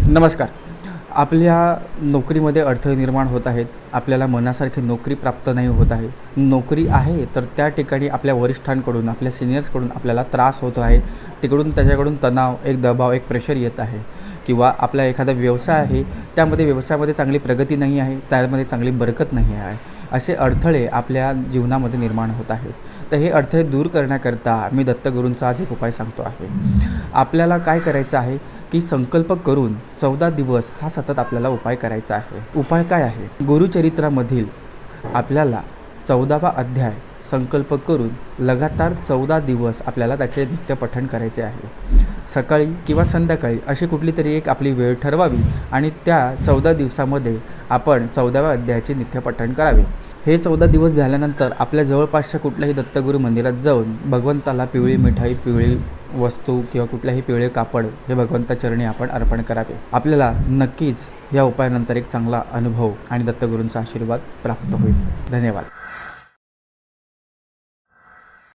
नमस्कार. आपल्या नोकरीमध्ये अडथळे निर्माण होत आहेत. आपल्याला मनासारखी नोकरी प्राप्त नाही होत आहे. नोकरी आहे तर त्या ठिकाणी आपल्या वरिष्ठांकडून, आपल्या सिनियर्सकडून आपल्याला त्रास होतो आहे. त्याच्याकडून तणाव, एक दबाव, एक प्रेशर येत आहे. किंवा आपला एखादा व्यवसाय आहे, त्यामध्ये व्यवसायामध्ये चांगली प्रगती नाही आहे, त्यामध्ये चांगली बरकत नाही आहे. असे अडथळे आपल्या जीवनामध्ये निर्माण होत आहेत. तर हे अडथळे दूर करण्याकरता मी दत्तगुरूंचा आज एक उपाय सांगतो आहे. आपल्याला काय करायचं आहे की संकल्प करून 14 दिवस हा सतत आपल्याला उपाय करायचा आहे. उपाय काय आहे? गुरुचरित्रामधील आपल्याला 14वा अध्याय संकल्प करून लगातार 14 दिवस आपल्याला त्याचे नित्य पठण करायचे आहे. सकाळी किंवा संध्याकाळी अशी कुठली तरी एक आपली वेळ ठरवावी आणि त्या 14 दिवसामध्ये आपण 14व्या अध्यायाचे नित्य पठण करावे. हे 14 दिवस झाल्यानंतर आपल्या जवळपासच्या कुठल्याही दत्तगुरू मंदिरात जाऊन भगवंताला पिवळी मिठाई, पिवळी वस्तू किंवा कुठल्याही पिवळे कापड हे भगवंताचरणी आपण अर्पण करावे. आपल्याला नक्कीच या उपायानंतर एक चांगला अनुभव आणि दत्तगुरूंचा आशीर्वाद प्राप्त होईल. धन्यवाद.